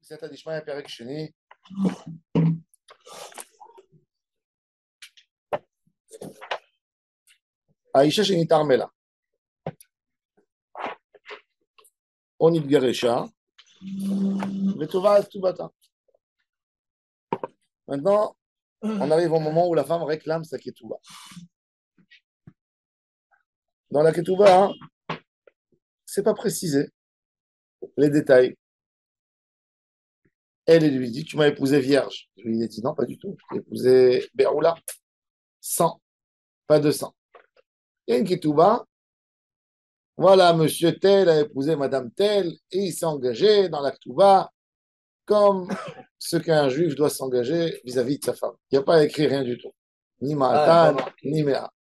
בסייעתא דשמיא, פרק שני. האישה שנתערמלה או נתגרשה ותובעת כתובתה. Maintenant, on arrive au moment où la femme réclame sa ketouba. Dans la ketouba, c'est pas précisé les détails. Elle lui dit, tu m'as épousé vierge. Je lui ai dit, non, pas du tout. Je t'ai épousé Beroula, sans, pas de sang. Il y a une ketouba. Voilà, monsieur tel a épousé madame tel et il s'est engagé dans la ketouba comme ce qu'un juif doit s'engager vis-à-vis de sa femme. Il n'y a pas écrit rien du tout. Ni Ma'atan, ni Mea.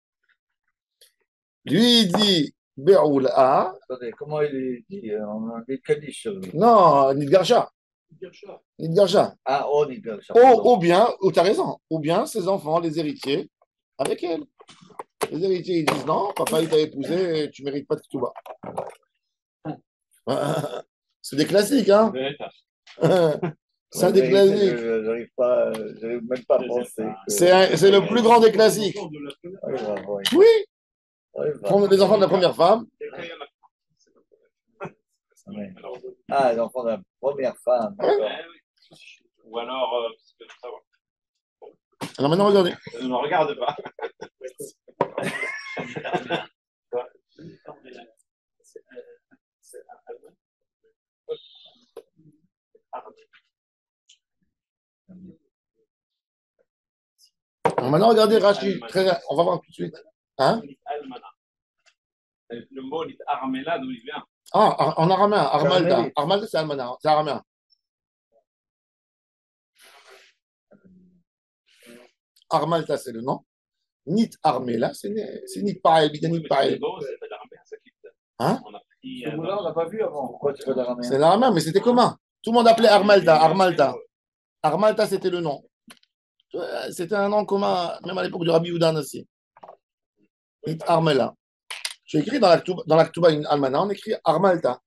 Lui, il dit Beroula. Attendez, comment il dit? On a dit Kaddish sur lui. Non, Nidgarsha. Nidgarsha. Ah, oh, Nidgarsha. Ou bien, ou tu as raison, ou bien ses enfants, les héritiers, avec elle. Les héritiers, ils disent non, papa, il t'a épousé, tu ne mérites pas de ketouba. C'est des classiques, hein? C'est un des classiques. J'arrive même pas à penser. C'est le plus grand des classiques. Oui. Les enfants de la première femme. Ah, les enfants de la première femme. Ou alors, Alors maintenant, regardez. ne regarde pas. Alors maintenant, regardez Rashi. On va voir tout de suite. Hein? Le mot armela, d'où il vient? Ah, en araméen, Armalda. Armalda, c'est almana, c'est araméen. Armalda, c'est le nom. Nit Armela, c'est Nit Pael, Nit Pael. Hein? On l'a pas vu avant. Pourquoi tu fais l'araméen? C'est l'araméen, mais c'était commun. Tout le monde appelait Armalda, Armalda. Armalda, c'était le nom. C'était un nom commun, même à l'époque du Rabbi Houdan aussi. Nit Armela. J'ai écrit dans la Ktuba Almana, on écrit Armalta.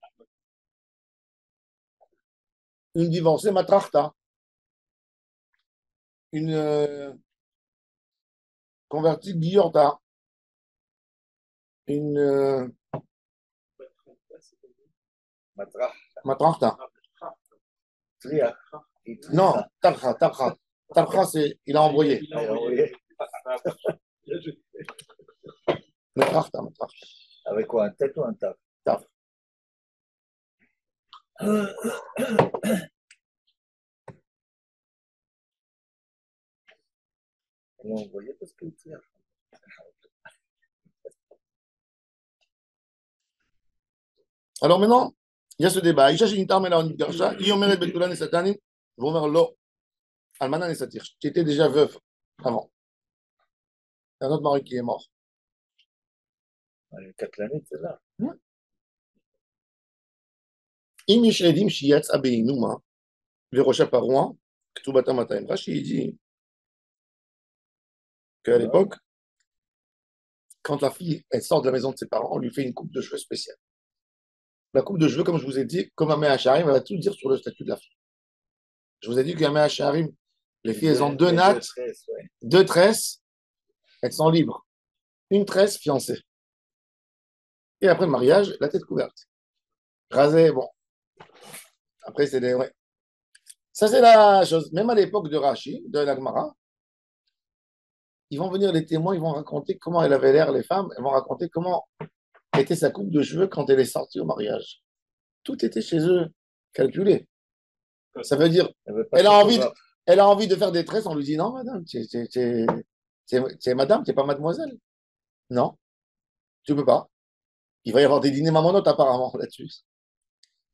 Une divorcée Matrachta. Une convertie Giorta. Une Matrachta. Non, Tarcha. Tarcha, c'est il a envoyé. Matrachta. Avec quoi? Un tête ou un taf? Taf. On l'a envoyé parce qu'il tire. Alors maintenant, il y a ce débat. Isha Shinitar Mela Onidgarsha, Iomeret Betulan et Satanin, Vomer Lo, Almanan et Satir. Tu étais déjà veuf avant. Il y a un autre mari qui est mort. Le Katlanit, c'est là. Im Yishredim Shiyatz Abeinuma, Verosha Parouan, Ktubata Mataim. Rashi, il dit qu'à l'époque, quand la fille elle sort de la maison de ses parents, on lui fait une coupe de cheveux spéciale. La coupe de cheveux, comme je vous ai dit, comme un Mehacharim, elle va tout dire sur le statut de la fille. Je vous ai dit qu'un Mehacharim, les filles, elles ont deux nattes, deux tresses, elles sont libres. Une tresse fiancée. Et après le mariage, la tête couverte. Rasée, bon. Après, c'est des. Ouais. Ça, c'est la chose. Même à l'époque de Rashi, de l'Agmara, ils vont venir les témoins, ils vont raconter comment elle avait l'air, les femmes, elles vont raconter comment était sa coupe de cheveux quand elle est sortie au mariage. Tout était chez eux calculé. Ça veut dire, elle a envie de faire des tresses, on lui dit non, madame, tu es madame, tu n'es pas mademoiselle. Non, tu ne peux pas. Il va y avoir des dîners mamonotes apparemment là-dessus.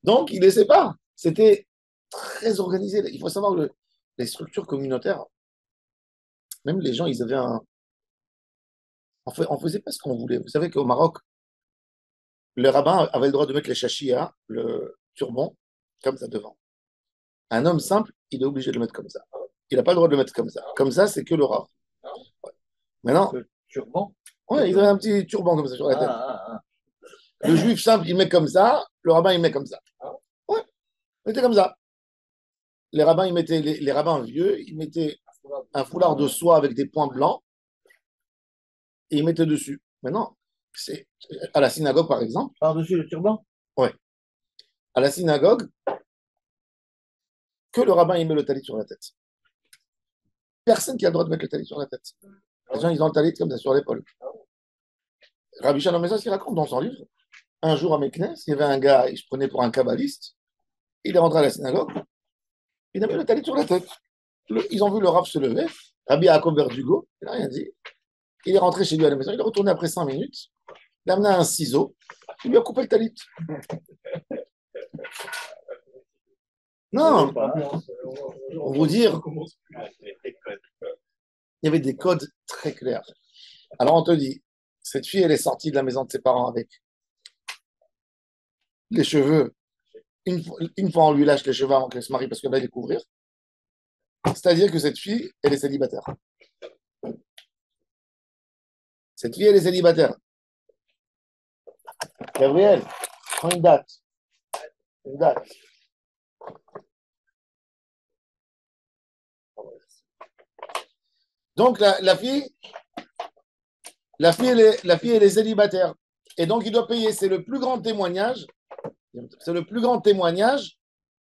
Donc, il ne laissait pas. C'était très organisé. Il faut savoir que les structures communautaires, même les gens, ils avaient un. On faisait pas ce qu'on voulait. Vous savez qu'au Maroc, le rabbin avait le droit de mettre les chachia, le turban, comme ça devant. Un homme simple, il est obligé de le mettre comme ça. Il n'a pas le droit de le mettre comme ça. Comme ça, c'est que le rav. Ouais. Maintenant. Le turban? Oui, ils avaient un petit turban comme ça sur la tête. Le juif simple, il met comme ça. Le rabbin, il met comme ça. Ouais, il était comme ça. les rabbins, les rabbins vieux, ils mettaient un foulard de soie avec des points blancs et ils mettaient dessus. Maintenant, c'est à la synagogue, par exemple. Par-dessus le turban? Ouais. À la synagogue, que le rabbin il met le talit sur la tête. Personne qui a le droit de mettre le talit sur la tête. Les gens, ils ont le talit comme ça sur l'épaule. Rabbi Shalom Mezos, il raconte dans son livre, un jour à Meknes, il y avait un gars, il se prenait pour un kabbaliste, il est rentré à la synagogue, il a mis le talit sur la tête. Ils ont vu le Rav se lever, Rabbi Yaakov Verdugo, il n'a rien dit. Il est rentré chez lui à la maison, il est retourné après 5 minutes, il a amené un ciseau, il lui a coupé le talit. Non, pour vous dire, il y avait des codes très clairs. Alors on te dit, cette fille, elle est sortie de la maison de ses parents avec les cheveux. Une fois, on lui lâche les cheveux avant qu'elle se marie parce qu'elle va les couvrir. C'est-à-dire que cette fille, elle est célibataire. Cette fille, elle est célibataire. Gabriel, prends une date. Une date. Donc, la fille, elle est célibataire. Et donc, il doit payer. C'est le plus grand témoignage. C'est le plus grand témoignage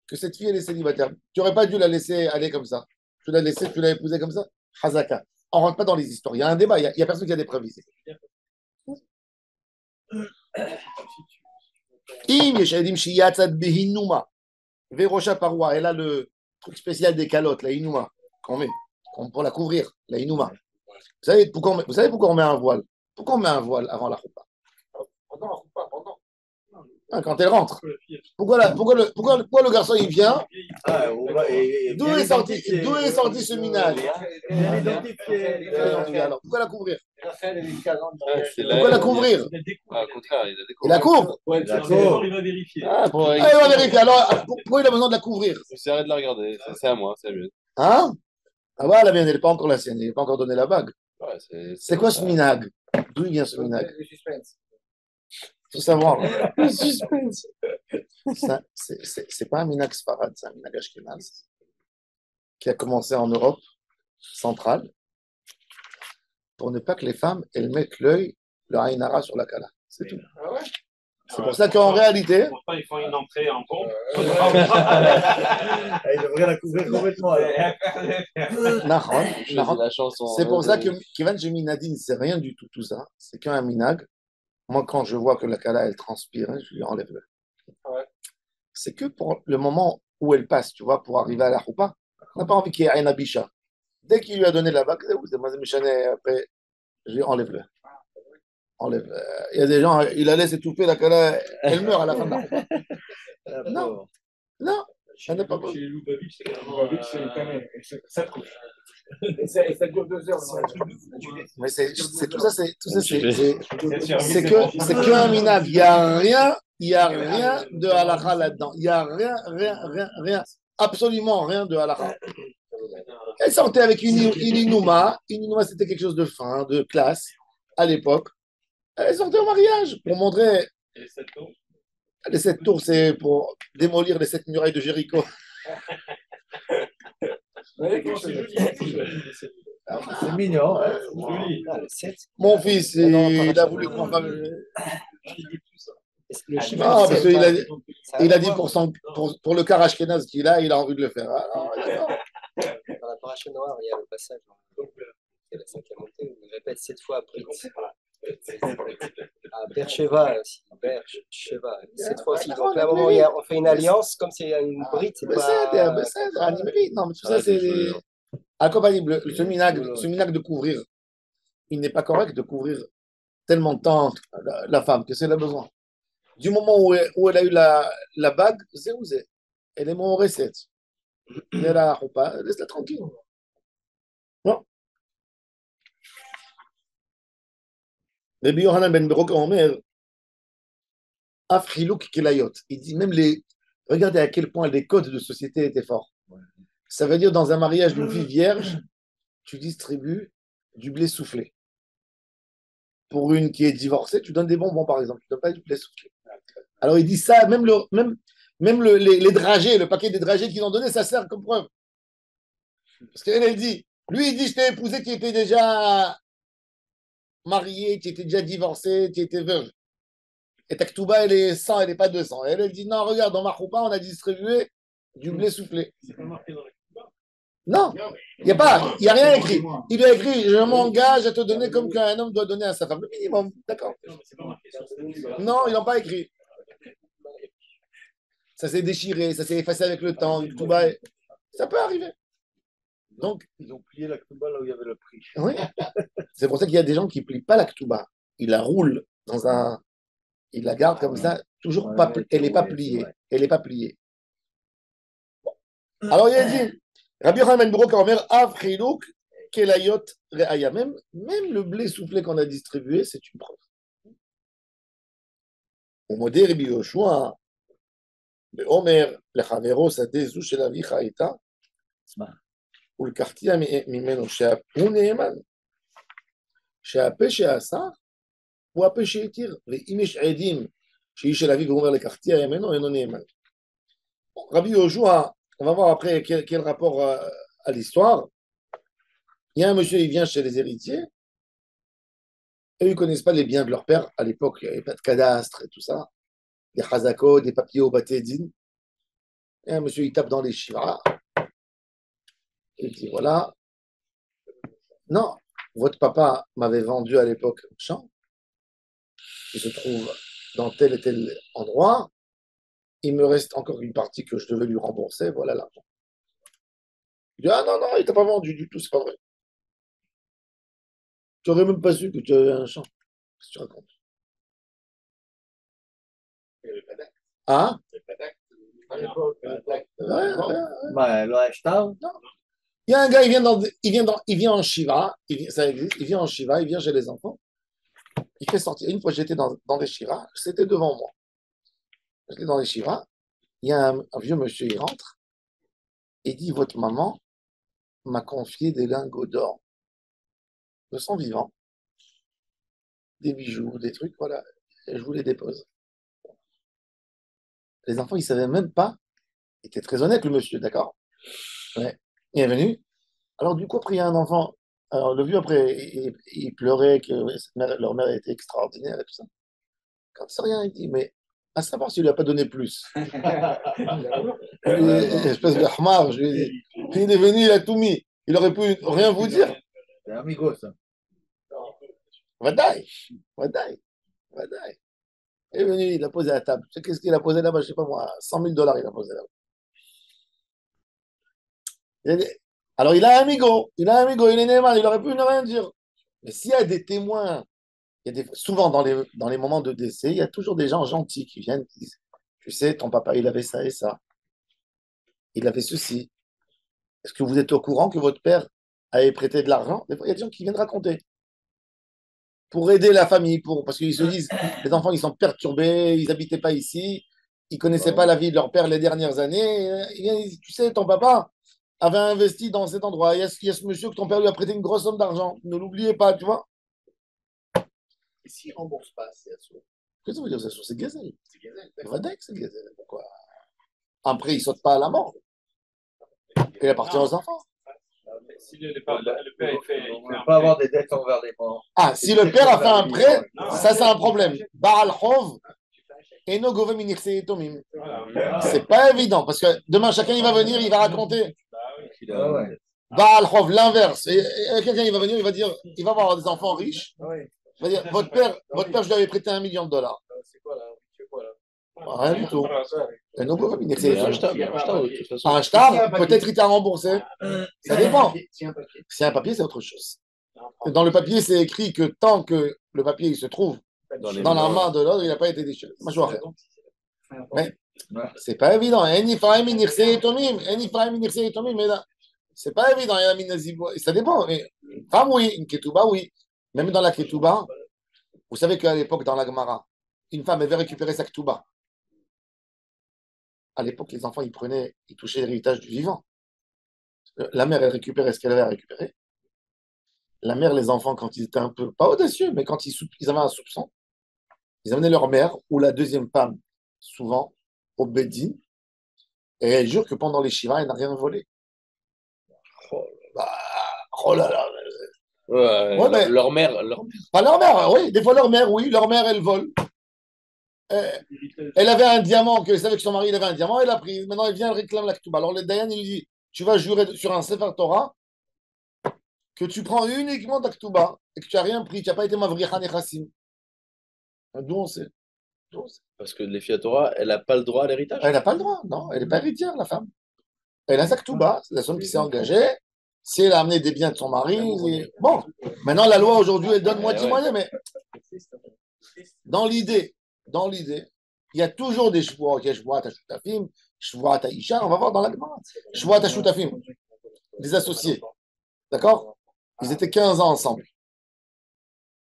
que cette fille, elle est célibataire. Tu n'aurais pas dû la laisser aller comme ça. Tu l'as laissée, tu l'as épousée comme ça. Hazaka. On ne rentre pas dans les histoires. Il y a un débat. Il n'y a personne qui a des preuves ici. Verocha paroi. Elle a le truc spécial des calottes, la inuma, qu'on met pour la couvrir, la inuma. Vous savez pourquoi on met un voile? Pourquoi on met un voile avant la choupa? Quand elle rentre. Pourquoi le garçon il vient? D'où est sorti ce minage? Alors, pourquoi la couvrir? Pourquoi la couvrir? Au contraire, il a Il la couvre. Il va vérifier. Il va vérifier. Alors, pourquoi il a besoin de la couvrir? C'est arrête de la regarder, c'est à moi, c'est à lui. Hein? Ah bah, la mienne, elle n'est pas encore la sienne. Il n'est pas encore donné la bague. Ouais, C'est quoi ce minag? D'où il vient ce minag? Il faut savoir. Le suspense. C'est pas un minag sfarad, c'est un minag ashkenaz qui a commencé en Europe centrale pour ne pas que les femmes elles mettent l'œil, le Ainara sur la Kala. C'est tout. C'est pour ça qu'en réalité. Pourtant, ils font une entrée en pompe. Il devrait la couvrir complètement. C'est pour ça que Kivan Nadine, c'est rien du tout ça. C'est qu'un minag. Moi, quand je vois que la Kala, elle transpire, je lui enlève le. C'est que pour le moment où elle passe, tu vois, pour arriver à la Choupa, on n'a pas envie qu'il y ait un abisha. Dès qu'il lui a donné la bague, après, je lui enlève le. Il y a des gens, il la laisse étouffer, la Kala, elle meurt à la fin de la Choupa. Non, non, ça n'est pas bon. Chez les Lubavitch, c'est ça couche. Et ça dure 2 heures. Mais c'est tout ça, c'est que un minag. Il n'y a rien de halakha là-dedans. Il n'y a rien, absolument rien de halakha. Elle sortait avec une inuma. Une inuma, c'était quelque chose de fin, de classe à l'époque. Elle sortait au mariage pour montrer. Les 7 tours, c'est pour démolir les 7 murailles de Jéricho. C'est mignon. Mon fils, il a voulu qu'on fasse. Ah, parce qu'il a dit pour le Karash Kenaz qu'il a, il a envie de le faire. Alors, dans la paracha noire, il y a le passage, c'est la 5e montée, où il répète 7 fois Brit. À Beersheba aussi, Beersheba, 7 fois aussi. Donc là, à un moment, on fait une alliance, comme c'est une Brit, c'est pas... Non, mais tout ça, c'est incompatible. Ce minag de couvrir, il n'est pas correct de couvrir tellement de temps la femme que c'est le besoin. Du moment où elle a eu la bague, c'est où c'est. Elle est mon recette. Elle a pas, laisse-la tranquille. Non. Rabbi Yohanan ben Beroka Omer, Afriluk Kelayot. Il dit même regardez à quel point les codes de société étaient forts. Ça veut dire dans un mariage d'une fille vierge, tu distribues du blé soufflé. Pour une qui est divorcée, tu donnes des bonbons par exemple. Tu ne donnes pas du blé soufflé. Alors il dit ça, même Même les dragées, le paquet des dragées qu'ils ont donné, ça sert comme preuve. Parce qu'elle, elle dit, lui, il dit, je t'ai épousé, tu étais déjà marié, tu étais déjà divorcé, tu étais veuve. Et ta ktouba, elle est 100, elle n'est pas 200. Elle, elle dit, non, regarde, dans ma choupa, on a distribué du blé soufflé. C'est pas marqué dans la Kouba. Non, il n'y a pas, il n'y a rien écrit. Il lui a écrit, je m'engage à te donner comme qu'un homme doit donner à sa femme. Le minimum, d'accord. Non, mais c'est pas marqué sur cette Kouba. Non, ils n'ont pas écrit. Ça s'est déchiré, ça s'est effacé avec le temps. Tout bas, ça peut arriver. Donc, Ils ont plié la Kouba là où il y avait le prix. oui. C'est pour ça qu'il y a des gens qui ne plient pas la ktouba. Ils la roulent dans un. Ils la gardent comme ça, toujours Ouais, pas. ouais, Elle n'est pas c'est pliée. vrai. Elle n'est pas pliée. Alors, il a dit Rabbi Yochanan ben Broka Omer, Av Chilouk, Kelayot Re'aya. Même le blé soufflé qu'on a distribué, c'est une preuve. Au modèle Rabbi Yoshua, Omer, לחברו שדה זו של אביך הייתה, ולקחתיה ממנו שהוא נאמן, שהפה שעשה הוא הפה שהתיר, ואם יש עדים שהיא של אביו והוא אומר לקחתיה ממנו, אינו נאמן. Rabbi Yoshua, on va voir après quel rapport à l'histoire. Il y a un monsieur, il vient chez les héritiers, et ils ne connaissent pas les biens de leur père. À l'époque, il n'y avait pas de cadastre et tout ça, des chazakot, des papiers au batédine. Et un monsieur, il tape dans les shivas. Il dit, voilà, non, votre papa m'avait vendu à l'époque un champ qui se trouve dans tel et tel endroit. Il me reste encore une partie que je devais lui rembourser. Voilà l'argent. Il dit, ah non, non, il t'a pas vendu du tout, c'est pas vrai. Tu n'aurais même pas su que tu avais un champ. Qu'est-ce que tu racontes? Ah? Ouais. Bah, le hashtag, Il y a un gars, il vient en Shiva, ça existe, il vient en Shiva, il vient chez les enfants, il fait sortir. Une fois, j'étais dans des Shivas, c'était devant moi. J'étais dans les Shivas, il y a un vieux monsieur, il rentre, et dit, votre maman m'a confié des lingots d'or, de son vivant, des bijoux, des trucs, voilà, et je vous les dépose. Les enfants, ils ne savaient même pas, il était très honnête, le monsieur, d'accord? Ouais. Il est venu. Alors, du coup, après, il y a un enfant. Alors, le vieux, après, il pleurait que leur mère était extraordinaire et tout ça. Quand c'est rien, il dit, mais à savoir s'il lui a pas donné plus. Espèce de hamar, je lui ai dit. Puis il est venu, il a tout mis. Il aurait pu rien vous dire. c'est amigo ça. Vadaï, vadaï, vadaï. Il est venu, il a posé à la table. Tu sais qu'est-ce qu'il a posé là-bas? Je sais pas moi, 100 000 dollars il a posé là-bas. Alors, il a un amigo, il est Neyman, il aurait pu ne rien dire. Mais s'il y a des témoins, souvent dans les moments de décès, il y a toujours des gens gentils qui viennent, qui disent, tu sais, ton papa, il avait ça et ça. Il avait ceci. Est-ce que vous êtes au courant que votre père avait prêté de l'argent? Des fois, il y a des gens qui viennent raconter. Pour aider la famille, parce qu'ils se disent, les enfants, ils sont perturbés, ils n'habitaient pas ici, ils ne connaissaient pas la vie de leur père les dernières années. Ils viennent, ils disent, tu sais, ton papa avait investi dans cet endroit. Il y a ce monsieur que ton père lui a prêté une grosse somme d'argent. Ne l'oubliez pas, tu vois. Et s'il ne rembourse pas, c'est assaut. Qu'est-ce que ça veut dire, c'est Gazel? C'est Gazel. Vadek, c'est Gazel. Pourquoi? Après, il ne saute pas à la mort. Il appartient aux enfants. Si le père il fait. On ne peut pas avoir des dettes envers les morts. Ah, si le père a fait un prêt, ça c'est un problème. Baal Chov et no govem inirse etomim. C'est pas évident parce que demain chacun il va venir, il va raconter. Ah ouais. Baal Chov, l'inverse. Et quelqu'un il va venir, il va dire, il va avoir des enfants riches. Il va dire, votre père, je lui avais prêté $1 million. C'est quoi là? Tu fais quoi là? Rien du tout. Et no govem inirse C'est etomim. achetable, achetable, de toute façon. Un shtar, peut-être il t'a remboursé. Ça dépend. Si un papier. Si un papier, c'est autre chose. Dans le papier, c'est écrit que tant que le papier il se trouve dans la main de l'autre, il n'a pas été déchiré. Moi, je vois rien. Mais c'est pas évident. Mais là, c'est pas évident. Ça dépend. Une femme, oui. Une ketouba, oui. Même dans la ketouba, vous savez qu'à l'époque, dans la Gemara, une femme avait récupéré sa ketouba. À l'époque, les enfants, ils touchaient l'héritage du vivant. La mère, elle récupérait ce qu'elle avait à récupérer. La mère, les enfants, quand ils étaient un peu, pas audacieux, mais quand ils avaient un soupçon, ils amenaient leur mère ou la deuxième femme, souvent, au Bédine, Et elle jure que pendant les Shiva, elle n'a rien volé. Bah, oh là là. Ouais, mais pas leur mère, oui. Des fois, leur mère, oui. Leur mère, elle vole. Elle avait un diamant, elle savait que son mari il avait un diamant, elle l'a pris. Maintenant, elle vient, elle réclame la ketouba. Alors, le Dayan, il lui dit, tu vas jurer sur un Sefer Torah que tu prends uniquement ta ketouba et que tu n'as rien pris, tu n'as pas été mavricha nechassim. D'où on sait. D'où on sait. Parce que les filles à Torah, elle n'a pas le droit à l'héritage. Elle n'a pas le droit, non. Elle n'est pas héritière, la femme. Elle a sa ketouba, c'est la somme qui s'est engagée. Si elle a amené des biens de son mari, bon. Maintenant, la loi aujourd'hui, elle donne moitié-moitié, mais dans l'idée, il y a toujours des chevaux, ok, chevaux à Shutafim, chevaux à Isha, on va voir dans la demande. Chevaux à Shutafim, des associés, d'accord? Ils étaient 15 ans ensemble.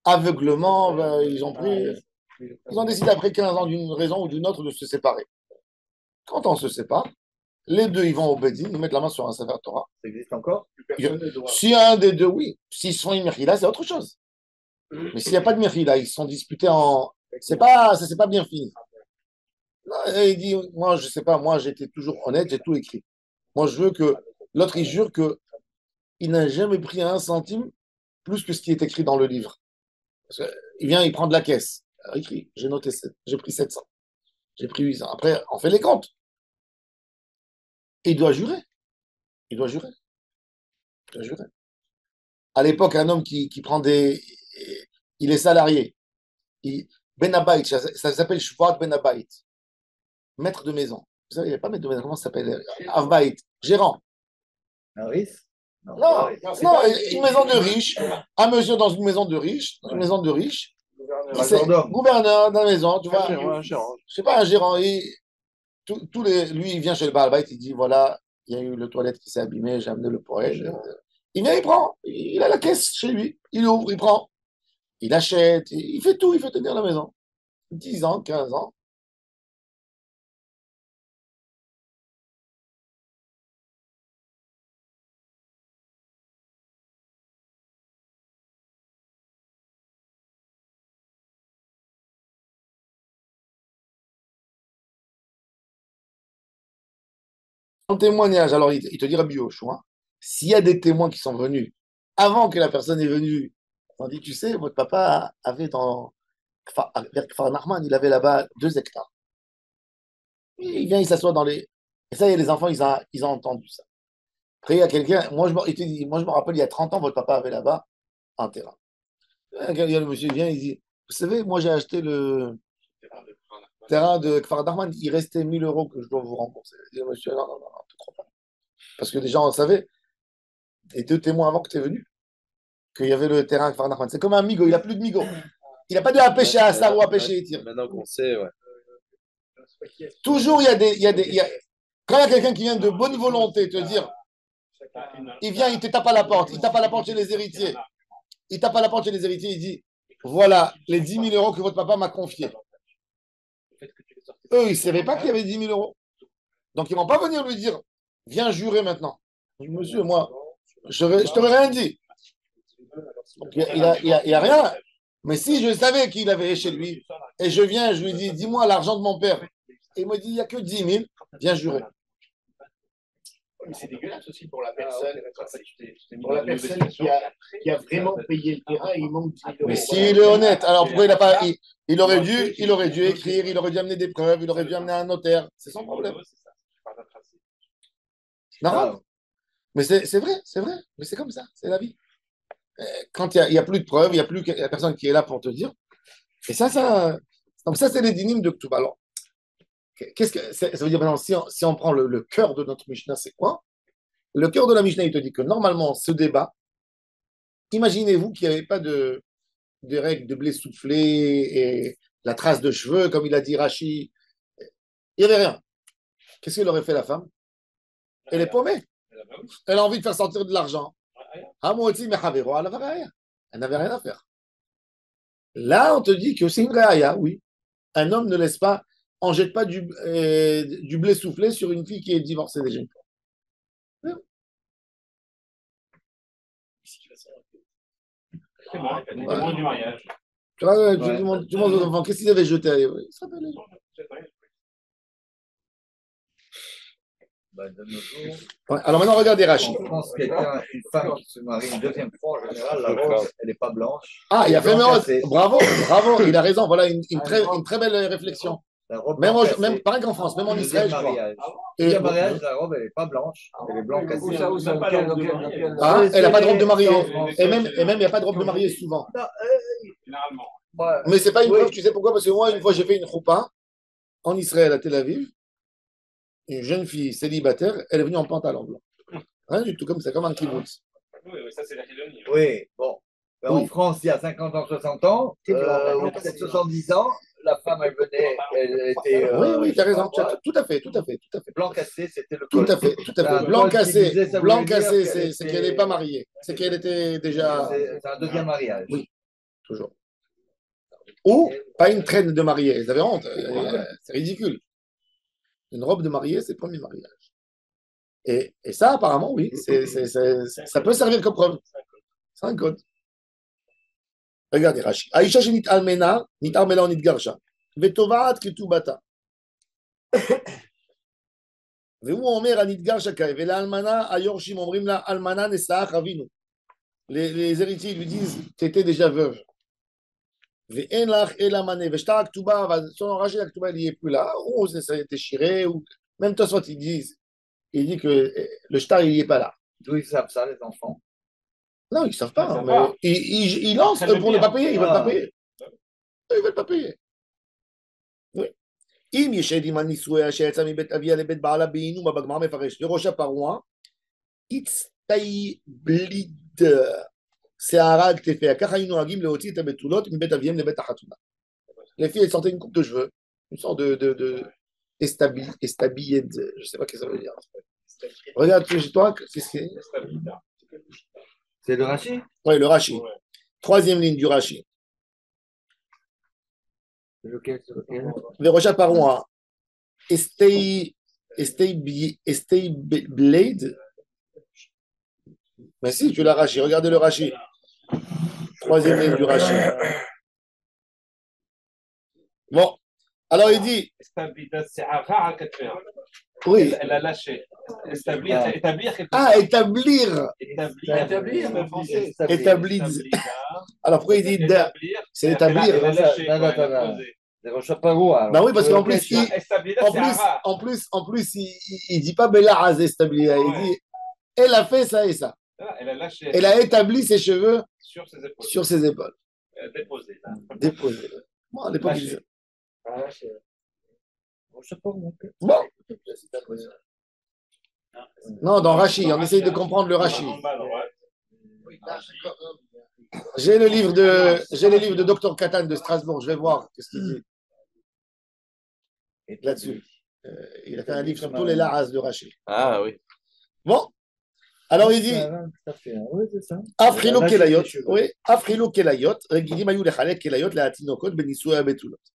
Aveuglement, ils ont décidé après 15 ans d'une raison ou d'une autre de se séparer. Quand on se sépare, les deux, ils vont au Bedin, ils mettent la main sur un Sefer Torah. Ça existe encore? Si un des deux, oui. S'ils se font une Mechila, c'est autre chose. Mais s'il n'y a pas de Mechila, ils se sont disputés en. Ça c'est pas bien fini. Non, et il dit, moi, je sais pas, moi, j'étais toujours honnête, j'ai tout écrit. Moi, je veux que l'autre, il jure que il n'a jamais pris un centime plus que ce qui est écrit dans le livre. Parce que, il vient, il prend de la caisse. Alors, écrit, j'ai noté, j'ai pris 700. J'ai pris 800. Après, on fait les comptes. Et il doit jurer. Il doit jurer. Il doit jurer. À l'époque, un homme qui prend des. Il est salarié. Ben Abayit, ça s'appelle Shvat Ben Abayit. Maître de maison. Vous savez, il n'y a pas maître de maison, comment ça s'appelle? Avbayit, gérant. Un risque? Non, non, une maison de riche. Un monsieur dans une maison de riche, dans une maison de riche. C'est gouverneur de la maison, tu vois. Un gérant. Je sais pas, un gérant. Lui, il vient chez le Baal Bait, il dit voilà, il y a eu le toilette qui s'est abîmé, j'ai amené le poêle. Il vient, il prend. Il a la caisse chez lui. Il ouvre, il prend. Il achète. Il fait tout, il fait tenir la maison. 10 ans, 15 ans. En témoignage, alors il te dira Biochou, hein, s'il y a des témoins qui sont venus avant que la personne est venue, on dit, tu sais, votre papa avait vers Kfar Nachman, il avait là-bas 2 hectares. Il vient, il s'assoit dans les. Et ça, il y a les enfants, ils ont entendu ça. Après, il y a quelqu'un, il te dit, moi je me rappelle, il y a 30 ans, votre papa avait là-bas un terrain. Il y a le monsieur, il vient, il dit, vous savez, moi j'ai acheté le terrain de Kfar Nachman, il restait 1 000 € que je dois vous rembourser. Il dit, monsieur, non, non, non, non, tu crois pas. Parce que les gens savaient, les 2 témoins avant que tu es venu, qu'il y avait le terrain Kfar Nachman. C'est comme un migo, il n'a plus de migo. Il n'a pas de à pêcher à ça ou à pêcher Etir. Maintenant qu'on sait, ouais. Toujours, quand il y a quelqu'un qui vient de bonne volonté te dire, il vient, il te tape à la porte, il tape à la porte chez les héritiers. Il tape à la porte chez les héritiers, il dit, voilà les 10 000 € que votre papa m'a confiés. Eux, ils ne savaient pas qu'il y avait 10 000 €. Donc, ils ne vont pas venir lui dire, viens jurer maintenant. Monsieur, moi, je ne t'aurais rien dit. Donc, il y a rien. Mais si je savais qu'il avait chez lui, et je viens, je lui dis, dis-moi l'argent de mon père. Et il me dit, il n'y a que 10 000, viens jurer. Mais c'est dégueulasse aussi pour la personne, pour la personne qui a vraiment payé le terrain et il manque 10 000 €. Mais s'il est honnête, alors pourquoi il n'a pas. Il aurait dû écrire, il aurait dû amener des preuves, il aurait dû amener un notaire. C'est son problème. Non, mais c'est vrai, mais c'est comme ça, c'est la vie. Quand il n'y a plus de preuves, il n'y a plus la personne qui est là pour te dire. Et donc ça, c'est les dynimes de Ktuba. Alors, qu'est-ce que ça veut dire maintenant, si on prend le cœur de notre Mishnah, c'est quoi? Le cœur de la Mishnah, il te dit que normalement, ce débat, imaginez-vous qu'il n'y avait pas de règles de blé soufflé et la trace de cheveux, comme il a dit Rashi. Il n'y avait rien. Qu'est-ce qu'elle aurait fait la femme? Elle est paumée. Elle a envie de faire sortir de l'argent. Elle n'avait rien à faire. Là, on te dit que c'est une réaya, oui. Un homme ne laisse pas, on ne jette pas du blé soufflé sur une fille qui est divorcée déjà. C'est bon, il y a des du mariage. Tu vois, tu demandes aux enfants, qu'est-ce qu'ils avaient jeté? Ils se rappellent. bah, de nos jours, Ouais, alors maintenant, regardez Rashi. en France, une femme qui se marie une deuxième fois, en général, la robe, elle n'est pas blanche. Ah, il y a fait Blanc Méod. cassé. Bravo, bravo, il a raison. Voilà une très belle réflexion. La robe Même, blanc cassé. même pareil qu'en France, même en Deuxième Israël, je crois. mariage. Et, Deuxième mariage, la robe, elle n'est pas blanche. Elle est blanc cassé. ah, elle n'a pas de robe de mariée. en France. Et même, il n'y a pas de robe de mariée souvent. Non, Généralement. ouais. Mais c'est pas une Oui. preuve, tu sais pourquoi? Parce que moi, une fois, j'ai fait une choupa en Israël, à Tel Aviv. Une jeune fille célibataire, elle est venue en pantalon blanc. Rien du tout comme ça, comme un kibbutz. Oui, ça c'est la Chidonie. Oui, bon. Mais Oui. en France, il y a 50 ans, 60 ans, ou peut-être 70 ans, la femme, elle venait, elle était. Oui, tu as raison. je sais pas, Tout à fait, tout à fait, tout à fait. blanc cassé, c'était le Tout col. à fait, tout à C'est un fait. Blanc col qui cassé, disait, ça blanc voulait dire cassé, qu'elle c'est était- qu'elle n'est pas mariée. C'est qu'elle était déjà. C'est un deuxième mariage. Oui. Toujours. Ou pas une traîne de mariée. Vous avez honte. C'est ridicule. Une robe de mariée, c'est le premier mariage. Et ça, apparemment, oui, ça peut servir comme preuve. C'est un code. Regardez, Rashi. Aïcha shenit almena, nit armela ou nit garsha. Vetovaat ketubata. והוא אומר, הנתגר שקאי, ולאלמנה היורשים אומרים לה, אלמנה נשאה חווינו. Les héritiers lui disent, t'étais déjà veuve. ואין לך אלא מנה, ושטר הכתובה, אבל son Rashi, la כתובה, il n'y est plus là, ou ça a été déchiré, ou même Tosfot, il dit que le shtar, il n'y est pas là. D'où ils savent ça, les enfants? Non, ils ne savent Ils pas, savent mais pas. ils lancent Très pour ne bien. pas payer, ils ne veulent Ah. pas payer. Ils ne veulent pas payer. Oui. אם יש עדים על נישואיה שיצא מבית אביה לבית בעלה בעינומה, בגמרא מפרש, לראש הפרוע, הצטייבליד שערה על כתפיה. ככה היו נוהגים להוציא את הבתולות מבית אביהם לבית החתונה. Les filles, elles sortaient une coupe de cheveux, une sorte de estabilled, je ne sais pas ce que ça veut dire. Regarde chez toi, qu'est-ce que c'est? C'est le Rashi? Oui, le Rashi. Ouais. Troisième ligne du Rashi. Lequel, c'est lequel? וראש הפרוע, stay blade. Mais si, tu l'as Rashi, regardez le Rashi. Troisième ligne du Rashi. Bon, alors il dit, oui, Elle a lâché. Établir quelque ah, chose. établir. Établir, c'est français. Établir. Alors pourquoi il dit da? C'est établir. Elle a lâché. Non, quoi, elle a non, non. posé. C'est Rosh Hashanah. Bah oui, parce qu'en plus, Establir, il dit pas Bella Az établir, il dit elle a fait ça et ça. elle a lâché. Elle a établi ses cheveux sur ses épaules. sur ses épaules. Déposé. Déposé. Bon, à l'époque, il disait. Rosh Hashanah. Bon. Non, dans Rashi, on essaye de comprendre le Rashi. J'ai le livre de Dr Katan de Strasbourg, je vais voir ce qu'il dit là-dessus. Il a fait un livre sur tous les laras de Rashi. Ah oui. Bon, alors il dit Oui, c'est ça. Afrilou kelayot, oui, Afrilou kelayot, רגילים היו לחלק כליות לתינוקות בנישואי הבתולות.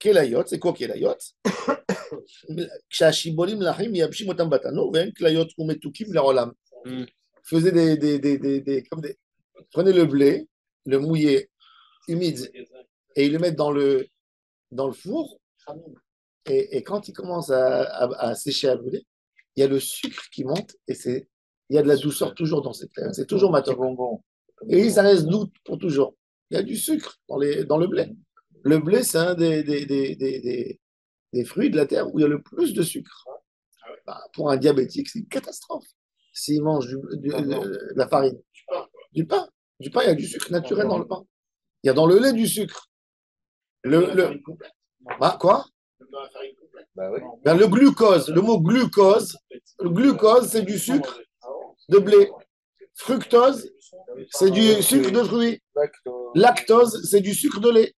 כליות, c'est quoi כליות? כשהשיבולים לחים מייבשים אותם בתנור והם כליות ומתוקים לעולם. Faisait prenez le blé, le mouillé, humide, et ils le mettent dans le four, et quand il commence à sécher, à brûler, il y a le sucre qui monte, et il y a de la douceur toujours dans cette terre. C'est toujours matin. Bonbon. Et ça reste doux pour toujours. Il y a du sucre dans le blé. Le blé, c'est un des fruits de la terre où il y a le plus de sucre. Bah, pour un diabétique, c'est une catastrophe. S'il mange de la farine, du pain, il y a du sucre naturel dans le pain. Il y a dans le lait du sucre. Quoi? Bah oui. Ben, le glucose, le mot glucose, c'est du sucre de blé. Fructose, c'est du sucre de fruits. Lactose, c'est du sucre de lait.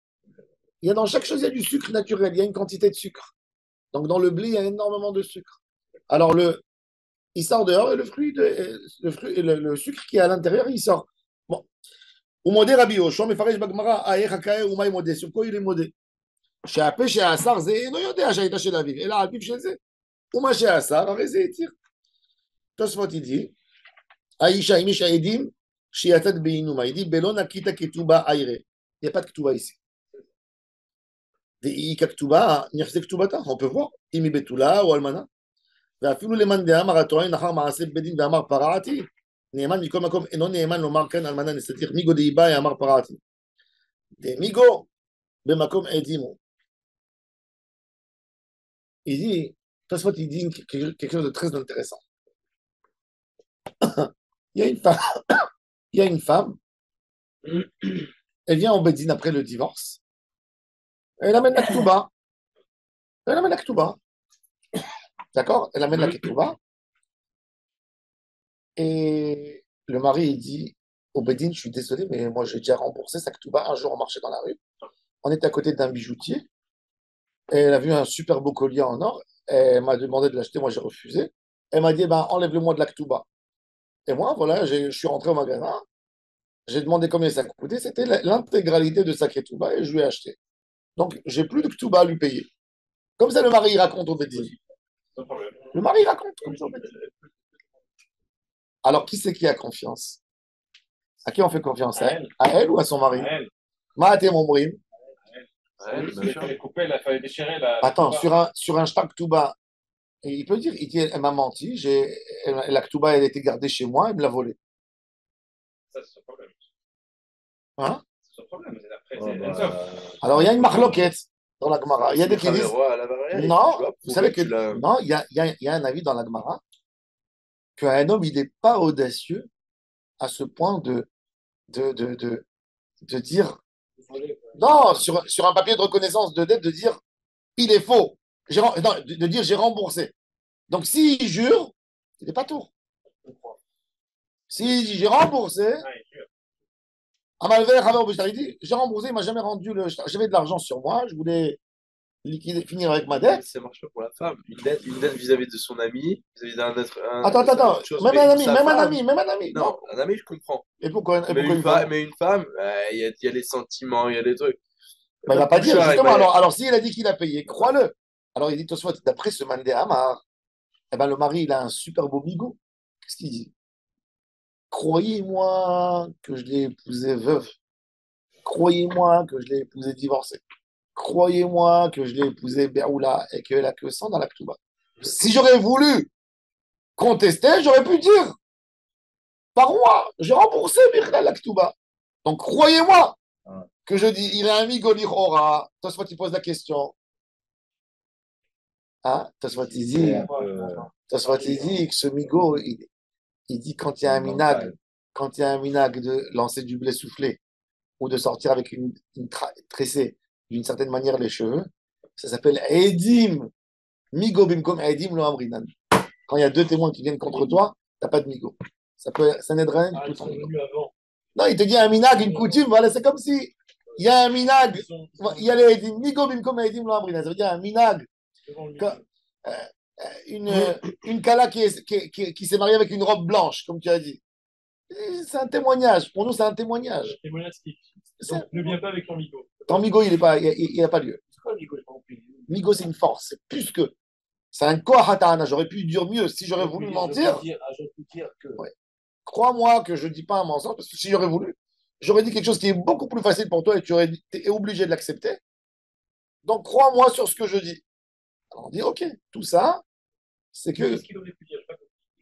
Il y a dans chaque chose, il y a du sucre naturel, il y a une quantité de sucre. Donc dans le blé, il y a énormément de sucre. Alors il sort dehors et le sucre qui est à l'intérieur, il sort. Bon. הוא מודה רבי יהושע, מפרש בגמרא, איך הקאה ומה היא מודה? sur quoi il est modé? שהפה שהאסר זה אינו יודע שהייתה של אביו, אלא על פיו של זה. ומה שהאסר, הרי זה התיר. תוספות ידי, האישה, אם יש העדים, שיצאת בעינומה, ידי, בלא נקית כתובה עירה. Il n'y a pas de כתובה ici. דאי ככתובה, נכסה כתובתה, on peut voir, אם היא בתולה או אלמנה. ואפילו למאן דאמר הטוען אחר מעשה בית דין ואמר פרעתי, נאמן מכל מקום אינו נאמן לומר כאן אלמנה נסתיר מיגו דאיבאי אמר פרעתי. דמיגו במקום עדימו. Il dit, Tosfot, il dit quelque chose de très intéressant. Il y a une femme, il y a une femme, elle vient au Bedin après le divorce, elle amène la Ketouba. Elle amène la Ketouba. D'accord? Elle amène la Ketouba. Et le mari, il dit au Bedin, je suis désolé, mais moi, j'ai déjà remboursé sa Ketouba. Un jour, on marchait dans la rue. On était à côté d'un bijoutier. Et elle a vu un super beau collier en or. Elle m'a demandé de l'acheter. Moi, j'ai refusé. Elle m'a dit, ben, enlève-le-moi de la Ketouba. Et moi, voilà, je suis rentré au magasin. J'ai demandé combien ça coûtait. C'était l'intégralité de sa Ketouba et je lui ai acheté. Donc, j'ai plus de Ketouba à lui payer. Comme ça, le mari il raconte au Bedin. Le mari raconte comme ça au Bedin. Alors, qui c'est qui a confiance? À qui on fait confiance? À elle ou à son mari? Mahaté mon brim. Il fallait couper, il fallait déchirer la. Attends, sur un shtar Ketouba, il peut dire, il dit, elle m'a menti, la Ketouba, elle était gardée chez moi, elle me l'a volée. Ça, c'est son problème. Hein? C'est son problème. Après, alors, il y a une marloquette dans la Gemara. Il y a des qui disent. Non, vous savez que. Non, il y a un avis dans la Gemara qu'un homme, il n'est pas audacieux à ce point de dire. Non, sur un papier de reconnaissance de dette, de dire il est faux. Non, de dire j'ai remboursé. Donc, s'il jure, il n'est pas tout. S'il dit j'ai remboursé, il dit j'ai remboursé, il ne m'a jamais rendu le. J'avais de l'argent sur moi, je voulais liquider, finir avec ma dette. Ça marche pas pour la femme. Une dette vis-à-vis de son ami, vis-à-vis d'un autre. Attends. Même un ami. Non, un ami, je comprends. Et pourquoi mais une femme, il y a les sentiments, il y a des trucs. Il ne va pas dire, justement. Alors s'il a dit qu'il a payé, crois-le. Alors il dit, Tosfot, d'après ce Mandé Amar, eh ben, le mari, il a un super beau bigot. Qu'est-ce qu'il dit? Croyez-moi que je l'ai épousée veuve. Croyez-moi que je l'ai épousée divorcée. Croyez-moi que je l'ai épousée Béoula et qu'elle a que 100 dans la Ketouba. Si j'aurais voulu contester, j'aurais pu dire par moi, j'ai remboursé la Ketouba. Donc croyez-moi que je dis, il a un migolir aura. Tosfot, il pose la question. Hein? Tosfot, il dit que ce migo, il dit quand il y a un minag de lancer du blé soufflé ou de sortir avec une tressée d'une certaine manière les cheveux, ça s'appelle Edim. Migo bimkom Edim lo amrinan. Quand il y a deux témoins qui viennent contre toi, tu n'as pas de migo. Ça n'aidera rien du tout. Non, il te dit un minag, une coutume, voilà, c'est comme si il y a un minag, il y a les Edim. Migo bimkom Edim lo amrinan. Ça veut dire un minag. Une Kala qui s'est mariée avec une robe blanche, comme tu as dit. C'est un témoignage. Pour nous, c'est un témoignage. Donc, ne viens pas avec ton migo. Ton migo, il n'a pas lieu. Migo, c'est une force. C'est plus que. C'est un kohatana. J'aurais pu dire mieux si j'aurais voulu mentir. Ouais. Crois-moi que je ne dis pas un mensonge, parce que si j'aurais voulu, j'aurais dit quelque chose qui est beaucoup plus facile pour toi et tu es obligé de l'accepter. Donc, crois-moi sur ce que je dis. Alors, on dit, OK, tout ça, c'est que. Qu'est-ce qu'il aurait pu dire?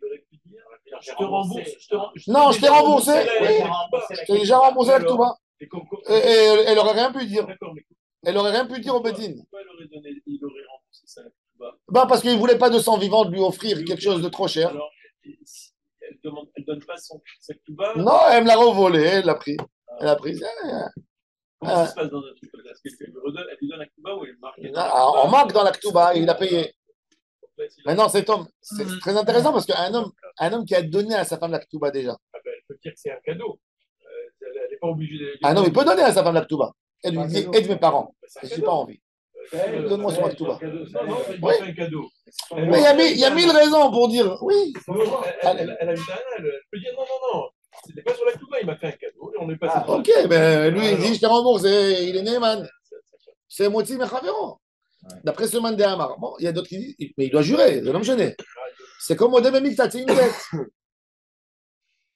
Il aurait pu dire je te rembourse. Non, je t'ai remboursé. Oui. Je t'ai déjà remboursé la Ketouba. Et elle n'aurait rien pu dire. Elle n'aurait rien pu dire au Bedin. Pourquoi il aurait remboursé ça la Ketouba? Ben parce qu'il ne voulait pas de sang vivant de lui offrir quelque chose de trop cher. Alors, elle ne donne pas sa Ketouba? Non, elle me l'a revolé, elle l'a pris. Elle a pris. Comment ça se passe dans un truc comme ça? Est-ce qu'elle lui donne la Ketouba ou elle marque? On marque dans la Ketouba, il a payé. Maintenant, cet homme, c'est très intéressant parce qu'un homme qui a donné à sa femme la Ketouba déjà. Elle peut dire que c'est un cadeau. Elle n'est pas obligée. Un homme, il peut donner à sa femme la Ketouba. Elle lui dit aide mes parents. Je n'ai pas envie. Donne-moi son Ketouba. Non, c'est pas un cadeau. Mais il y a mille raisons pour dire oui. Elle a une tana, elle peut dire non. C'était pas sur la Ketouba, il m'a fait un cadeau. Et on est passé. Ok, ben lui, il dit je te rembourse. Il est Neyman. C'est Moti Mechavero. D'après ce Mandé Amar. Bon, il y a d'autres qui disent mais il doit jurer, c'est l'homme gêné. C'est comme au début, c'est une dette.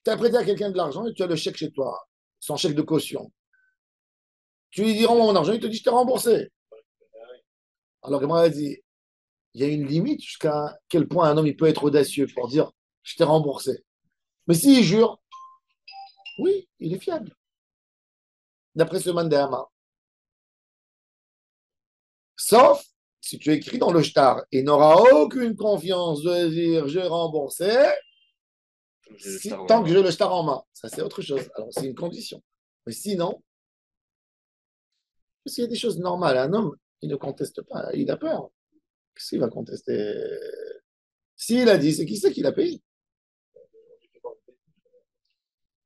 Tu as prêté à quelqu'un de l'argent et tu as le chèque chez toi, son chèque de caution. Tu lui dis rends-moi mon argent, il te dit je t'ai remboursé. Alors Gemara a dit il y a une limite jusqu'à quel point un homme il peut être audacieux pour dire je t'ai remboursé. Mais s'il jure, oui, il est fiable. D'après ce Mandéama. Sauf si tu écris dans le shtar et n'auras aucune confiance de dire j'ai remboursé tant que j'ai le shtar en main. Ça, c'est autre chose. Alors, c'est une condition. Mais sinon, s'il y a des choses normales, un homme, il ne conteste pas, il a peur. Qu'est-ce qu'il va contester? S'il a dit, c'est qui c'est qui l'a payé?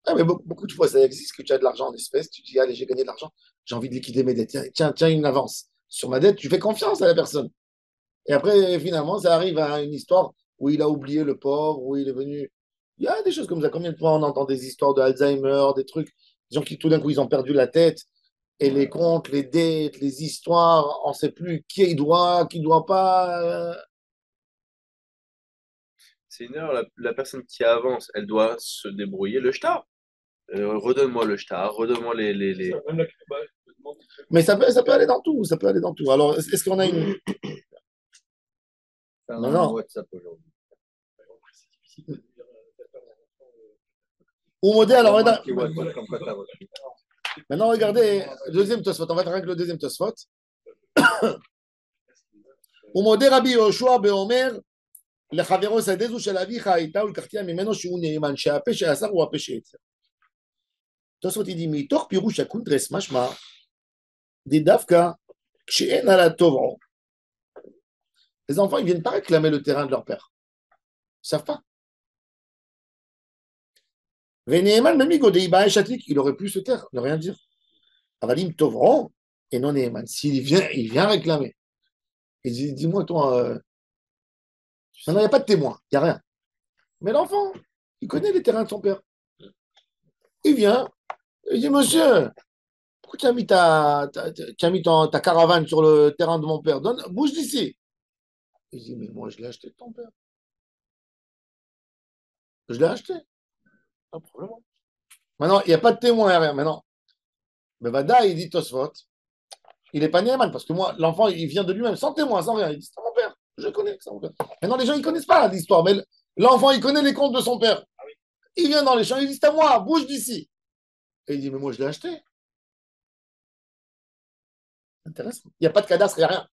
Ah, mais beaucoup de fois, ça existe que tu as de l'argent en espèces, tu dis, allez, j'ai gagné de l'argent, j'ai envie de liquider mes dettes. Tiens, une avance. Sur ma dette, tu fais confiance à la personne. Et après, finalement, ça arrive à une histoire où il a oublié le pauvre, où il est venu. Il y a des choses comme ça. Combien de fois on entend des histoires de Alzheimer, des trucs, des gens qui tout d'un coup, ils ont perdu la tête, et les comptes, les dettes, les histoires, on ne sait plus qui doit pas. C'est une heure, la personne qui avance, elle doit se débrouiller le shtar. Redonne-moi le shtar, redonne-moi les... Même la bah, je me demande- Mais ça peut aller dans tout, ça peut aller dans tout. Alors, est-ce qu'on a une. Ça, Non, on a un non. WhatsApp aujourd'hui. C'est difficile de dire faire un enfant, Ou modèle, alors, regarde. Qui WhatsApp comme quoi t'as reçu. Maintenant, regardez, le deuxième Tosfot. On va faire avec le deuxième Tosfot. Ou modèle Rabbi Yoshua Beomer, לחברו סדזו של אביך הייתה ולקחתיה ממנו שהוא נאמן, שהפה שעשר הוא הפה שיצר. תוספות dit, מתוך פירוש הקונטרס משמע, דווקא כשאין על הטובעו. Les enfants, ils ne viennent pas réclamer le terrain de leur père. Ils ne savent pas. ונאמן ממיגו דאיבאי שתיק, il aurait pu se taire, ne rien dire. אבל אם טובעו, אינו נאמן. S'il vient, il vient réclamer. Il dit, dis-moi, toi, non, il n'y a pas de témoin, il n'y a rien. Mais l'enfant, il connaît les terrains de son père. Il vient, il dit, monsieur, pourquoi tu as mis ta caravane sur le terrain de mon père? Bouge d'ici. Il dit, mais moi, je l'ai acheté de ton père. Je l'ai acheté. Pas de problème. Maintenant, il n'y a pas de témoin, il n'y a rien. Maintenant, mais Vada, il dit Tosfot, il n'est pas Néman, parce que moi, l'enfant, il vient de lui-même, sans témoin, sans rien. Il dit, c'est mon père. Je connais, c'est mon père. Maintenant, les gens, ils ne connaissent pas l'histoire, mais l'enfant, il connaît les comptes de son père. Il vient dans les champs, il dit, c'est à moi, bouge d'ici. Et il dit, mais moi, je l'ai acheté. Intéressant. Il n'y a pas de cadastre, il n'y a rien.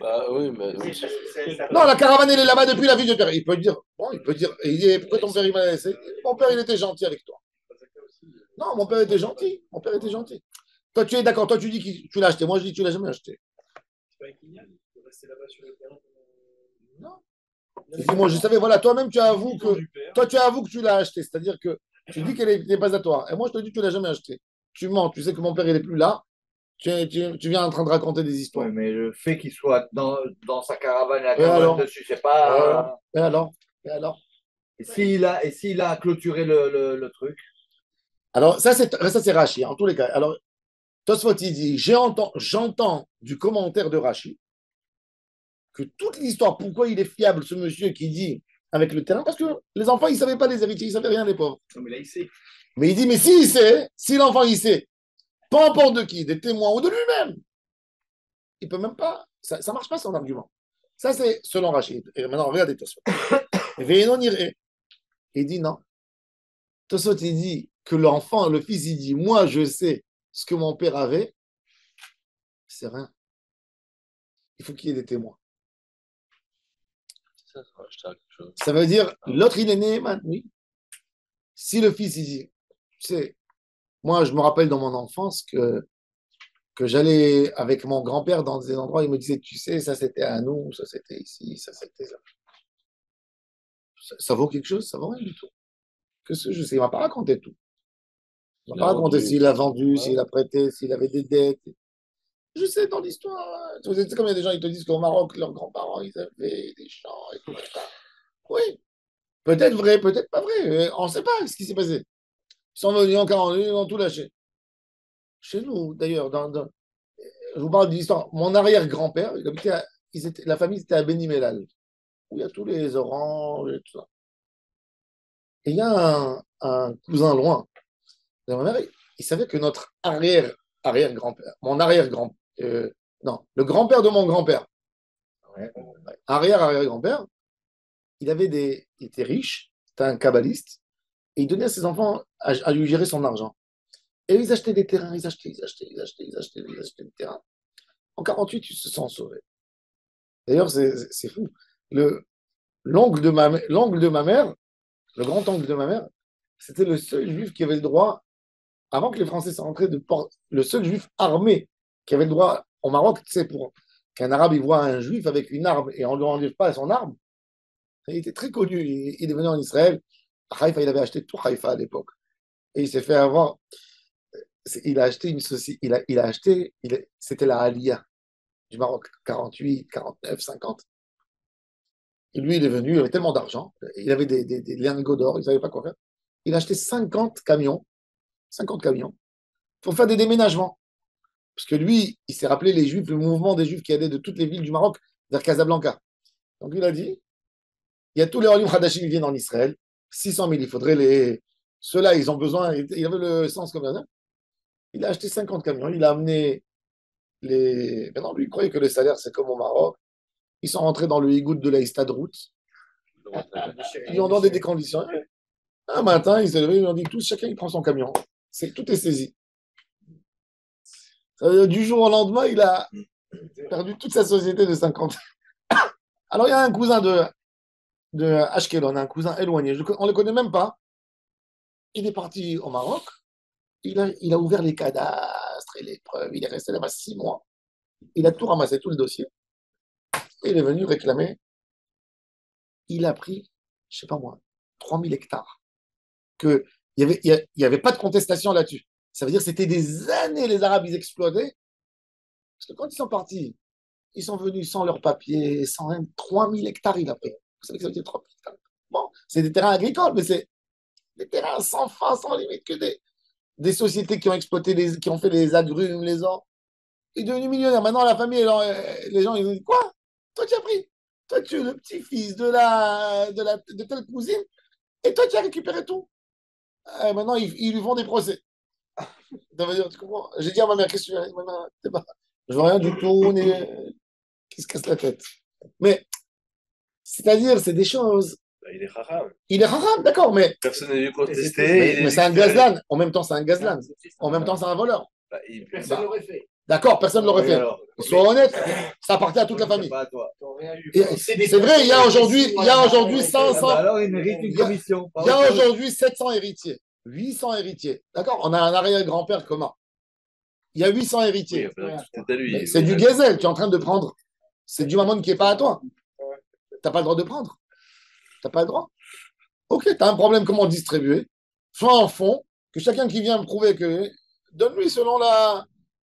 Ah oui, mais... Non, la caravane, elle est là-bas depuis la vie du père. Il peut dire, bon, il peut dire, et il dit, pourquoi ton père, il m'a laissé? Mon père, il était gentil avec toi. Non, mon père était gentil. Mon père était gentil. Toi, tu es d'accord. Toi, tu dis que tu l'as acheté. Moi, je dis que tu l'as jamais acheté. C'est pas Kylian de rester là-bas sur le terrain. Non. Dis-moi, je savais, voilà, toi-même, tu avoues que tu l'as acheté. C'est-à-dire que tu dis qu'elle n'est pas à toi. Et moi, je te dis que tu l'as jamais acheté. Tu mens. Tu sais que mon père, il n'est plus là. Tu viens en train de raconter des histoires. Oui, mais le fait qu'il soit dans sa caravane et la Et caravane alors dessus, c'est pas. Et alors? Et alors? Et s'il a clôturé le truc, Alors, ça, c'est Rachi, en tous les cas. Alors, Tosfot, il dit, j'entends du commentaire de Rachi que toute l'histoire, pourquoi il est fiable, ce monsieur qui dit avec le terrain, parce que les enfants, ils ne savaient pas les héritiers, ils ne savaient rien, les pauvres. Non, mais là, il sait. Mais il dit, mais s'il sait, si l'enfant, il sait, peu importe de qui, des témoins ou de lui-même, il ne peut même pas, ça ne marche pas son argument. Ça, c'est selon Rachid. Et maintenant, regardez Tosfot. Il dit non. Tosfot, il dit que l'enfant, le fils, il dit, moi, je sais ce que mon père avait, c'est rien. Il faut qu'il y ait des témoins. Ça veut dire, l'autre, il est né, man, oui. Si le fils, il dit, tu sais, moi, je me rappelle dans mon enfance que j'allais avec mon grand-père dans des endroits, il me disait, tu sais, ça c'était à nous, ça c'était ici, ça c'était ça. Ça vaut quelque chose? Ça vaut rien du tout. Qu'est-ce que je sais? Il ne m'a pas raconté tout. Il ne m'a pas raconté s'il a vendu, s'il a prêté, s'il avait des dettes. Je sais dans l'histoire. Tu sais comme il y a des gens qui te disent qu'au Maroc, leurs grands-parents, ils avaient des champs et tout ça. Oui, peut-être vrai, peut-être pas vrai. On ne sait pas ce qui s'est passé. Ils sont venus en 40, ils ont tout lâché. Chez nous, d'ailleurs, je vous parle de l'histoire. Mon arrière-grand-père, la famille était à Beni Mellal, où il y a tous les oranges et tout ça. Et il y a un cousin loin. Et ma mère, il savait que notre arrière-grand-père, mon arrière-grand, non, le grand-père de mon grand-père, arrière-arrière-grand-père, il était riche, c'était un kabbaliste, et il donnait à ses enfants à lui gérer son argent. Et ils achetaient des terrains, ils achetaient des terrains. En 48, ils se sont sauvés. D'ailleurs, c'est fou. L'oncle de ma mère, le grand oncle de ma mère, c'était le seul juif qui avait le droit, avant que les Français soient rentrés, le seul juif armé qui avait le droit, au Maroc, tu sais, pour qu'un arabe il voit un juif avec une arme et on ne lui enlève pas son arme, il était très connu. Il est venu en Israël. À Haïfa, il avait acheté tout Haïfa à l'époque. Et il s'est fait avoir. Il a acheté une société. C'était la Aliyah du Maroc, 48, 49, 50. Et lui, il est venu, il avait tellement d'argent. Il avait des lingots d'or, il ne savait pas quoi faire. Il a acheté 50 camions, pour faire des déménagements. Parce que lui, il s'est rappelé les Juifs, le mouvement des Juifs qui allaient de toutes les villes du Maroc vers Casablanca. Donc il a dit, il y a tous les Olim Hadashim qui viennent en Israël, 600 000, il faudrait les... Ceux-là, ils ont besoin, il avait le sens comme ça. Il a acheté 50 camions, il a amené les... Maintenant, lui, il croyait que le salaire, c'est comme au Maroc. Ils sont rentrés dans le higout de la Istadrout. Ils ont donné des conditions. Un matin, ils s'est levé, ils ont dit tous, chacun, il prend son camion. Tout est saisi. Du jour au lendemain, il a perdu toute sa société de 50. Alors, il y a un cousin de Ashkelon, un cousin éloigné. On ne le connaît même pas. Il est parti au Maroc. Il a ouvert les cadastres et les preuves. Il est resté là-bas 6 mois. Il a tout ramassé, tout le dossier. Et il est venu réclamer. Il a pris, je ne sais pas moi, 3000 hectares. Il n'y avait pas de contestation là-dessus. Ça veut dire que c'était des années, les Arabes, ils exploitaient. Parce que quand ils sont partis, ils sont venus sans leurs papiers, sans rien. 3000 hectares, il a pris. Vous savez que ça veut dire 3000 hectares. Bon, c'est des terrains agricoles, mais c'est des terrains sans fin, sans limite, que des sociétés qui ont exploité, qui ont fait les agrumes, les or. Il est devenu millionnaire. Maintenant, la famille, les gens, ils ont dit, quoi? Toi, tu as pris? Toi, tu es le petit-fils de telle cousine, et toi, tu as récupéré tout. Maintenant, ils lui font des procès. Ça veut dire, tu comprends? J'ai dit à ma mère, qu'est-ce que tu veux? Je vois rien du tout, qui se casse la tête. Mais, c'est-à-dire, c'est des choses. Il est haram. Il est haram, d'accord, mais. Personne n'est venu protester. Mais c'est un gazlan. En même temps, c'est un gazlan. En même temps, c'est un voleur. Personne ne l'aurait fait. D'accord, personne ne l'aurait fait. Sois honnête, ça appartient à toute la famille. C'est vrai, il y a aujourd'hui 500. Alors, il mérite une commission. Il y a aujourd'hui 700 héritiers. 800 héritiers. D'accord? On a un arrière-grand-père commun. Il y a 800 héritiers. C'est du gazelle, tu es en train de prendre. C'est du mammon qui n'est pas à toi. Tu n'as pas le droit de prendre. Tu n'as pas le droit. Ok, tu as un problème, comment distribuer? Soit en fond, que chacun qui vient me prouver que. Donne-lui selon la.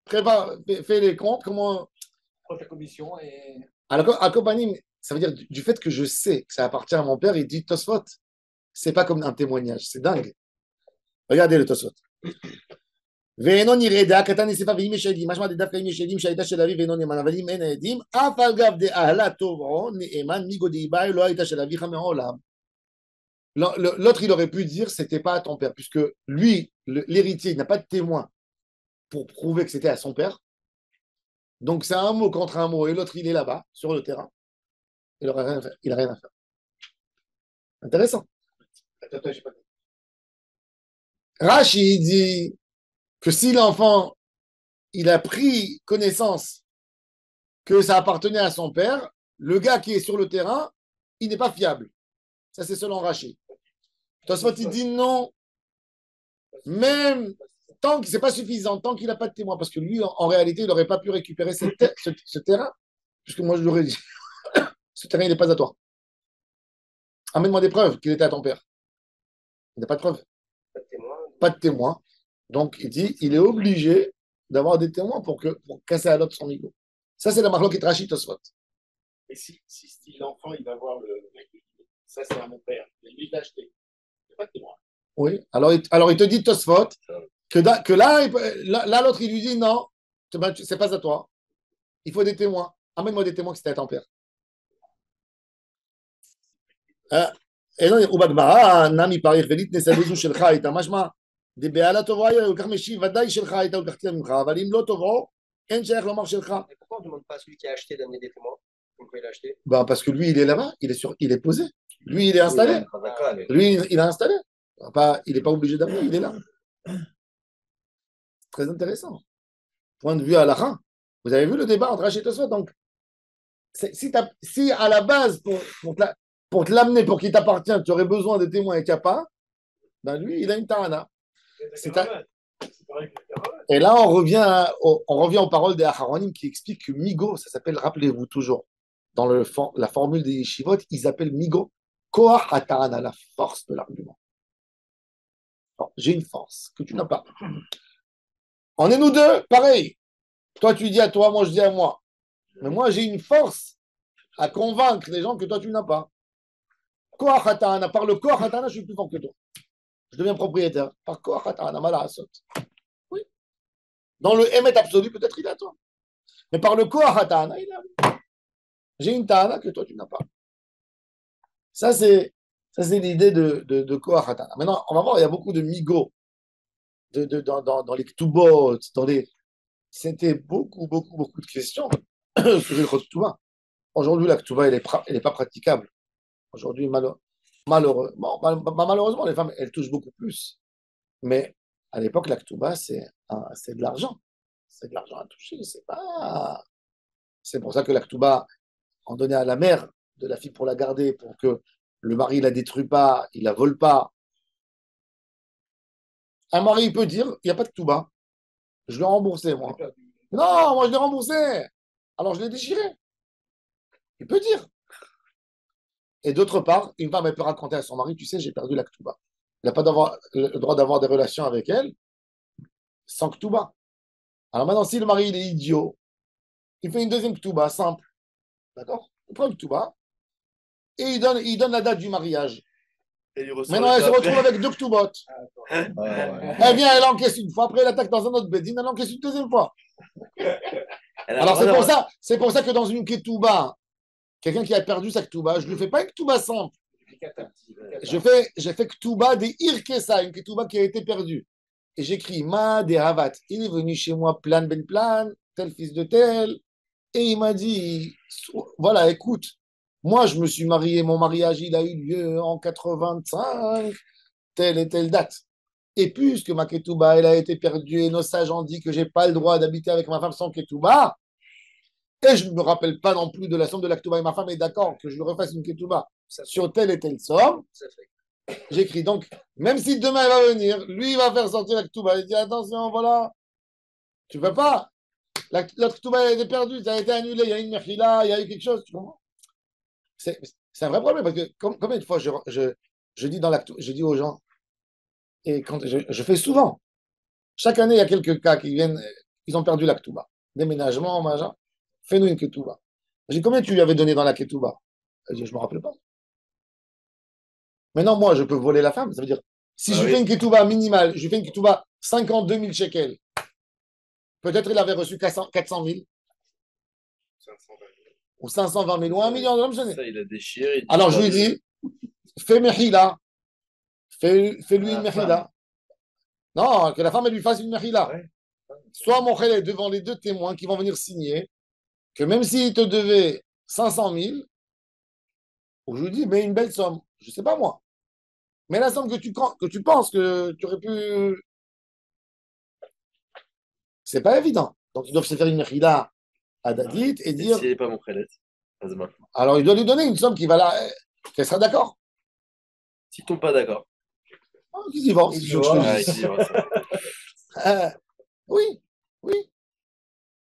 Fais les comptes, comment. Prends ta commission et. À compagnie, ça veut dire du fait que je sais que ça appartient à mon père, il dit Tosfot. C'est pas comme un témoignage, c'est dingue. Regardez le Tosfot. ואינו נראה דעה קטן נסיפה ואם יש עדים, משמע דווקא אם יש עדים שהייתה של אביו ואינו נאמן, אבל אם אין עדים, אף על גב דאהלה טובעו נאמן מגודי באי לא הייתה של אביך מעולם. L'autre, il aurait pu dire c'était pas à ton père, puisque lui, l'héritier, il n'a pas de témoin pour prouver que c'était à son père. Donc c'est un mot contre un mot, et l'autre, il est là-bas, sur le terrain. Il n'a rien à faire. Il a rien à faire. Intéressant. Attends, j'ai pas compris. Rashi dit que si l'enfant, il a pris connaissance que ça appartenait à son père, le gars qui est sur le terrain, il n'est pas fiable. Ça, c'est selon Rashi. Tosfot, il dit non, même tant que c'est pas suffisant, tant qu'il n'a pas de témoin, parce que lui, en réalité, il n'aurait pas pu récupérer ce terrain, puisque moi, je lui aurais dit, ce terrain, il n'est pas à toi. Amène-moi des preuves qu'il était à ton père. Il n'a pas de preuves. Pas de témoin. Donc, il dit, il est obligé d'avoir des témoins pour casser à l'autre son ego. Ça, c'est la marloquette Rashi Tosfot. Et si l'enfant, il va voir le mec, ça, c'est à mon père, et lui, il l'a acheté. Il n'y a pas de témoin. Oui. Alors, il te dit Tosfot que là, l'autre, il lui dit non, c'est pas à toi. Il faut des témoins. Amène-moi des témoins que c'était à ton père. Et non, ou בגמרא, נמי פריך וליטנס הזו שלך הייתה, משמע, דבעלה טובו היה, הוא לקח משיב, ודאי שלך הייתה, הוא לקחתי ממך, אבל אם לא טובו, אין שייך לומר שלך. Pourquoi on ne demande pas à celui qui a acheté d'amener des témoins? Pourquoi il a acheté? Ben, parce que lui, il est là-bas, il est posé. Lui, il est installé. Lui, il est installé. Il n'est pas obligé d'amener, il est là. Très intéressant. Point de vue à la fin. Vous avez vu le débat entre Rachid et Tosfot. Donc, si à la base, pour te l'amener, pour qu'il t'appartient, tu aurais besoin de témoins et qu'il n'y a pas, ben lui, il a une ta'ana. Et là, on revient aux paroles des Acharonim qui expliquent que Migo, ça s'appelle, rappelez-vous toujours, dans la formule des Yeshivot, ils appellent Migo Koach HaTa'ana, la force de l'argument. J'ai une force que tu n'as pas. On est nous deux, pareil. Toi, tu dis à toi, moi, je dis à moi. Mais moi, j'ai une force à convaincre les gens que toi, tu n'as pas. Koach HaTa'ana, par le Koach HaTa'ana, je suis plus fort que toi. Je deviens propriétaire. Par Koach HaTa'ana, Malasot. Oui. Dans le Emet absolu, peut-être il est à toi. Mais par le Koach HaTa'ana, il est à moi. J'ai une Ta'ana que toi, tu n'as pas. Ça, c'est l'idée de Koach HaTa'ana. Maintenant, on va voir, il y a beaucoup de migo dans les Ktubot, C'était beaucoup de questions sur le Ketouba. Aujourd'hui, la Ketouba, elle est pas praticable. Aujourd'hui, malheureusement, les femmes, elles touchent beaucoup plus. Mais à l'époque, la Ketouba, c'est de l'argent. C'est de l'argent à toucher. C'est pour ça que la Ketouba, on donnait à la mère de la fille pour la garder, pour que le mari ne la détruit pas, il la vole pas. Un mari, il peut dire, il n'y a pas de Ketouba. Je l'ai remboursé, moi. Non, moi, je l'ai remboursé. Alors, je l'ai déchiré. Il peut dire. Et d'autre part, une femme, elle peut raconter à son mari, tu sais, j'ai perdu la Ketouba. Il n'a pas le droit d'avoir des relations avec elle sans Ketouba. Alors maintenant, si le mari, il est idiot, il fait une deuxième Ketouba, simple. D'accord? Il prend une Ketouba et il donne la date du mariage. Maintenant, elle se retrouve avec deux Ktubot. Elle vient, elle encaisse une fois, après elle attaque dans un autre bedin, elle encaisse une deuxième fois. Alors c'est pour ça que dans une Ketouba, quelqu'un qui a perdu sa Ketouba, je ne lui fais pas une Ketouba simple. Je fais Ketouba des Irkesa, une Ketouba qui a été perdue. Et j'écris Ma de Havat. Il est venu chez moi, plan ben plan, tel fils de tel. Et il m'a dit, voilà, écoute, moi je me suis marié, mon mariage il a eu lieu en 85, telle et telle date. Et puisque ma Ketouba elle a été perdue et nos sages ont dit que j'ai pas le droit d'habiter avec ma femme sans Ketouba, et je ne me rappelle pas non plus de la somme de la Ketouba et ma femme est d'accord que je lui refasse une Ketouba sur telle et telle somme, j'écris donc, même si demain il va venir, lui il va faire sortir la Ketouba, il dit attention, voilà, tu ne peux pas. La Ketouba a été perdue, ça a été annulé, il y a une mechila, il y a eu quelque chose, tu comprends? C'est un vrai problème parce que combien de fois je dis je dis aux gens, et quand je fais souvent, chaque année il y a quelques cas qui viennent, ils ont perdu la Ketouba. Déménagement, machin, fais-nous une Ketouba. J'ai dit combien tu lui avais donné dans la Ketouba? Je ne me rappelle pas. Maintenant, moi, je peux voler la femme. Ça veut dire, si je fais une Ketouba minimale, je fais une Ketouba 52 000 shekels, peut-être il avait reçu 400 000. 520 000. Ou 520 000, ou 1 million de dollars. Ça, il a déchiré. Alors, je lui dis, fais Mechila. Fais-lui une Mechila. Non, que la femme elle lui fasse une Mechila. Ouais. Soit mon est devant les deux témoins qui vont venir signer que même s'il te devait 500 000, je lui dis, mais une belle somme. Je ne sais pas moi. Mais la somme que tu penses que tu aurais pu. C'est pas évident. Donc, ils doivent se faire une Mechila à Dadit et dire. S'il n'est pas mon prélète. Alors, il doit lui donner une somme qui va là. Qu'elle sera d'accord. S'ils ne tombent pas d'accord. Qu'ils divorcent. Oui, oui.